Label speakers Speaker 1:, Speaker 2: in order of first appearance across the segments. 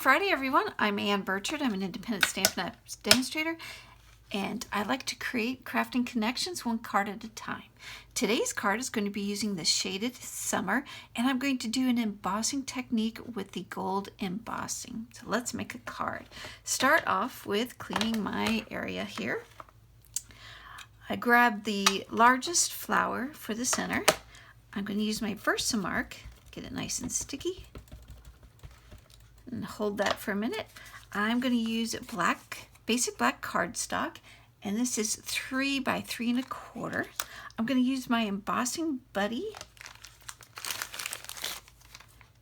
Speaker 1: Friday, everyone. I'm Birchard. I'm an independent Stampin' Up demonstrator, and I like to create crafting connections one card at a time. Today's card is going to be using the shaded Summer, and I'm going to do an embossing technique with the gold embossing. So let's make a card. Start off with cleaning my area here. I grab the largest flower for the center. I'm going to use my Versamark, get it nice and sticky, and hold that for a minute. I'm going to use basic black cardstock, and this is 3 by 3 1/4. I'm going to use my embossing buddy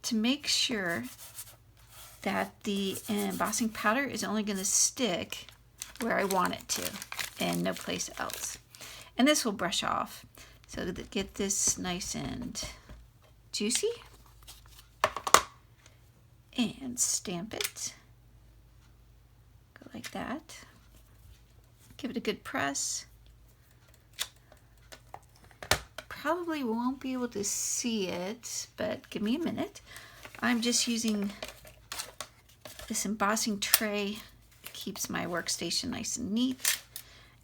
Speaker 1: to make sure that the embossing powder is only going to stick where I want it to and no place else. And this will brush off. So to get this nice and juicy, and stamp it. Go like that. Give it a good press. Probably won't be able to see it, but give me a minute. I'm just using this embossing tray. It keeps my workstation nice and neat,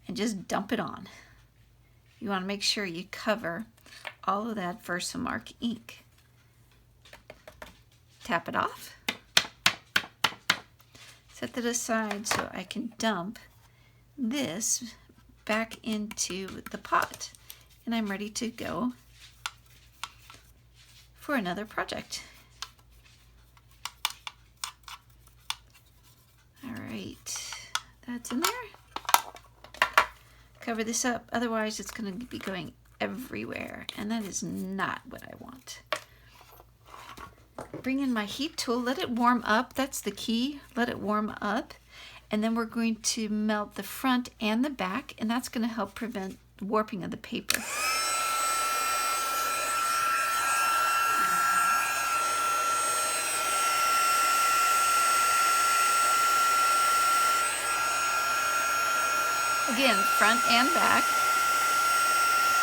Speaker 1: and just dump it on. You want to make sure you cover all of that Versamark ink. Tap it off. Set that aside so I can dump this back into the pot. And I'm ready to go for another project. All right, that's in there. Cover this up, otherwise it's going to be going everywhere, and that is not what I want. Bring in my heat tool, let it warm up. That's the key, let it warm up. And then we're going to melt the front and the back, and that's going to help prevent warping of the paper. Again, front and back.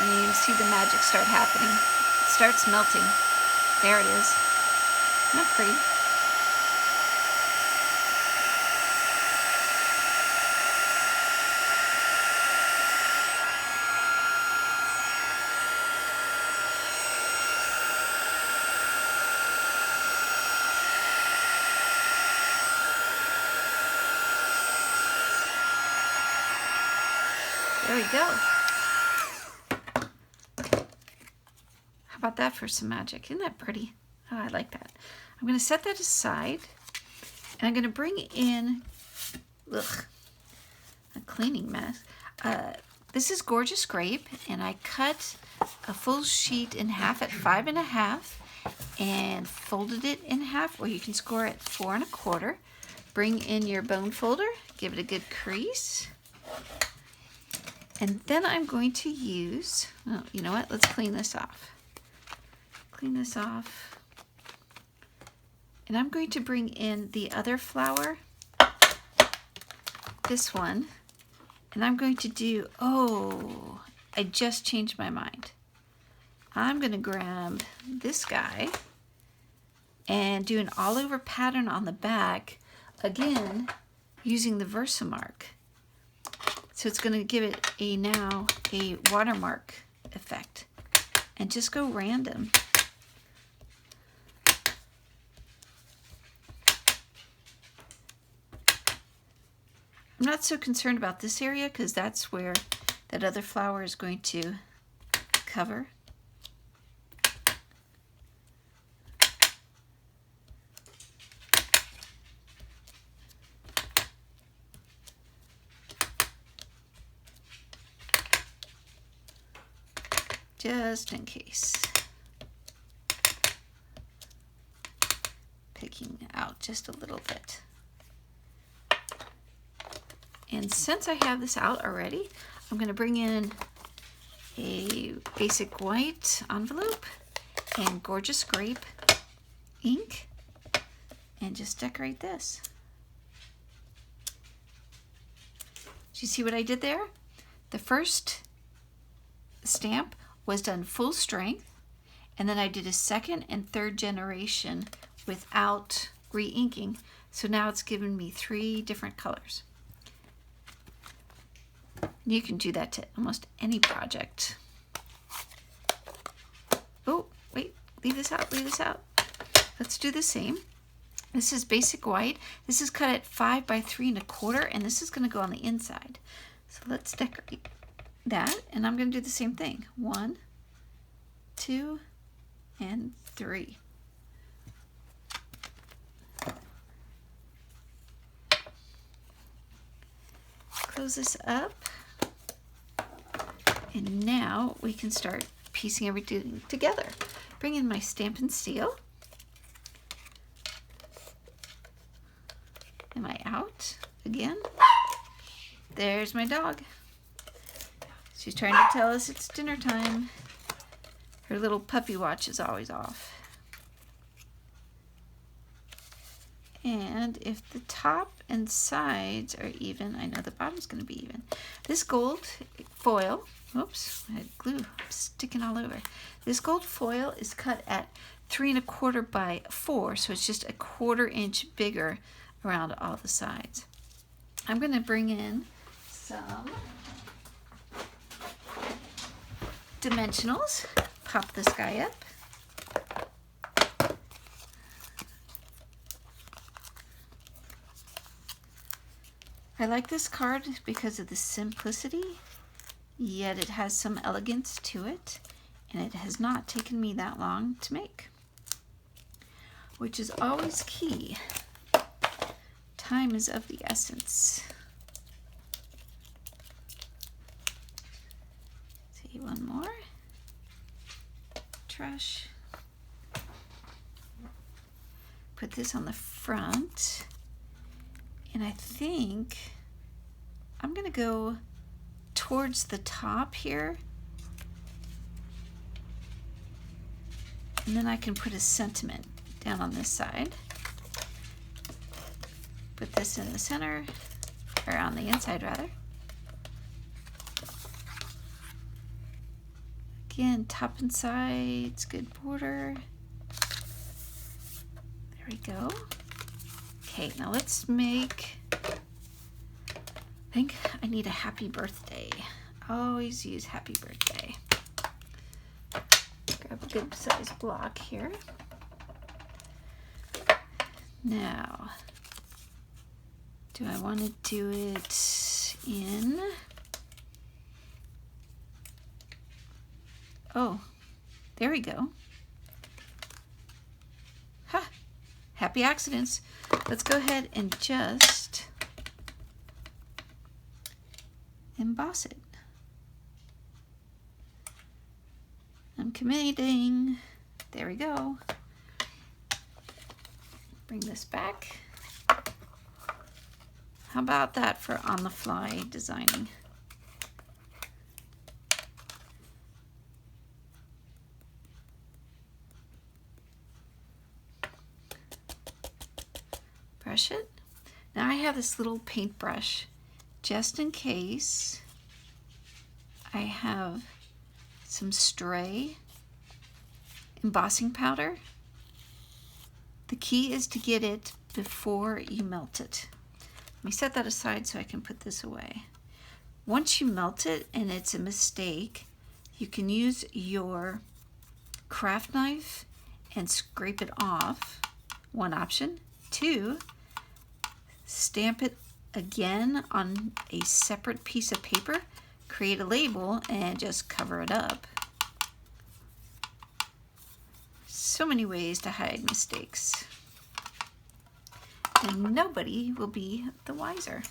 Speaker 1: And you can see the magic start happening. It starts melting. There it is. Isn't that pretty? There we go. How about that for some magic? Isn't that pretty? Oh, I like that. I'm going to set that aside, and I'm going to bring in a cleaning mess. This is Gorgeous Grape, and I cut a full sheet in half at 5 1/2 and folded it in half, or you can score it 4 1/4. Bring in your bone folder, give it a good crease. And then I'm going to use, well, you know what? Let's clean this off. Clean this off. And I'm going to bring in the other flower, this one, and I'm going to do, oh, I just changed my mind. I'm going to grab this guy and do an all over pattern on the back, again, using the Versamark. So it's going to give it now a watermark effect, and just go random. I'm not so concerned about this area because that's where that other flower is going to cover. Just in case. Picking out just a little bit. And since I have this out already, I'm going to bring in a basic white envelope and Gorgeous Grape ink and just decorate this. Do you see what I did there? The first stamp was done full strength, and then I did a second and third generation without re-inking. So now it's given me 3 different colors. You can do that to almost any project. Oh, wait, leave this out, leave this out. Let's do the same. This is basic white. This is cut at 5 by 3 1/4, and this is going to go on the inside. So let's decorate that, and I'm going to do the same thing. 1, 2, and 3. Close this up, and now we can start piecing everything together. Bring in my Stampin' Steel. Am I out again? There's my dog. She's trying to tell us it's dinner time. Her little puppy watch is always off. And if the top and sides are even, I know the bottom's going to be even. This gold foil, oops, I had glue sticking all over. This gold foil is cut at 3 1/4 by 4, so it's just 1/4 inch bigger around all the sides. I'm going to bring in some dimensionals. Pop this guy up. I like this card because of the simplicity, yet it has some elegance to it, and it has not taken me that long to make, which is always key. Time is of the essence. See, one more. Trash. Put this on the front. And I think I'm going to go towards the top here. And then I can put a sentiment down on this side. Put this in the center, or on the inside rather. Again, top and sides, good border. There we go. Okay, now let's make, I think I need a happy birthday. Always use happy birthday. Grab a good size block here. Now, do I want to do it in, oh, there we go. Ha, happy accidents. Let's go ahead and just emboss it. I'm committing. There we go. Bring this back. How about that for on-the-fly designing? Brush it. Now I have this little paintbrush just in case I have some stray embossing powder. The key is to get it before you melt it. Let me set that aside so I can put this away. Once you melt it and it's a mistake, you can use your craft knife and scrape it off. One option. 2, stamp it again on a separate piece of paper, create a label, and just cover it up. So many ways to hide mistakes. And nobody will be the wiser.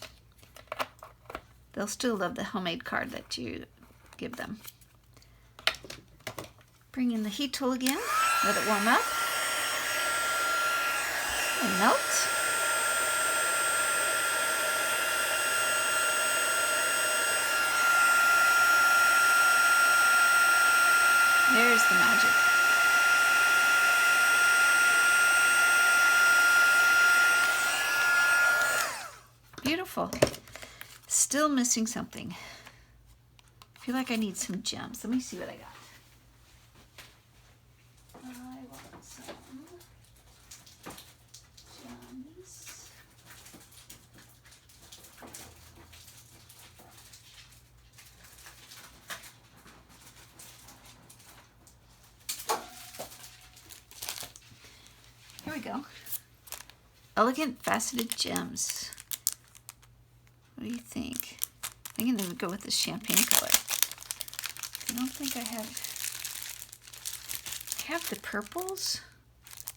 Speaker 1: They'll still love the homemade card that you give them. Bring in the heat tool again, let it warm up, and melt. There's the magic. Beautiful. Still missing something. I feel like I need some gems. Let me see what I got. I want some gems. go. Elegant Faceted Gems. What do you think? I'm going to go with the champagne color. I don't think I have the purples,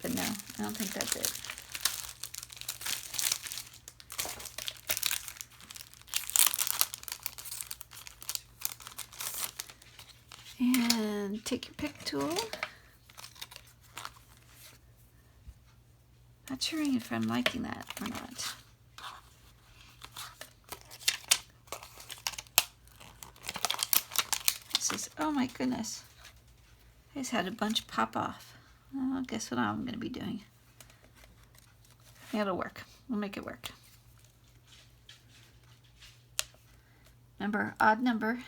Speaker 1: but no, I don't think that's it. And take your pick tool. Not sure if I'm liking that or not. This is, oh my goodness. I just had a bunch pop off. Well, guess what I'm going to be doing? It'll work. We'll make it work. Remember, odd number.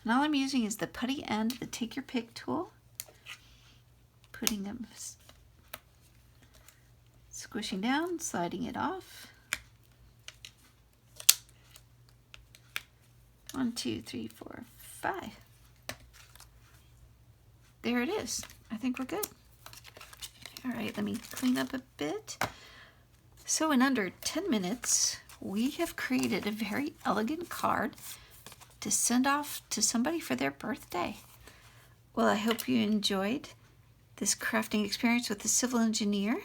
Speaker 1: And all I'm using is the putty end, the take your pick tool. Putting them, squishing down, sliding it off. 1, 2, 3, 4, 5. There it is. I think we're good. All right, let me clean up a bit. So in under 10 minutes, we have created a very elegant card to send off to somebody for their birthday. Well, I hope you enjoyed this crafting experience with the civil engineer.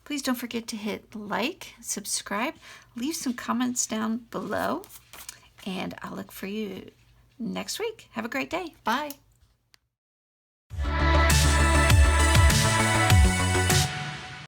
Speaker 1: Please don't forget to hit like, subscribe, leave some comments down below, and I'll look for you next week. Have a great day. Bye.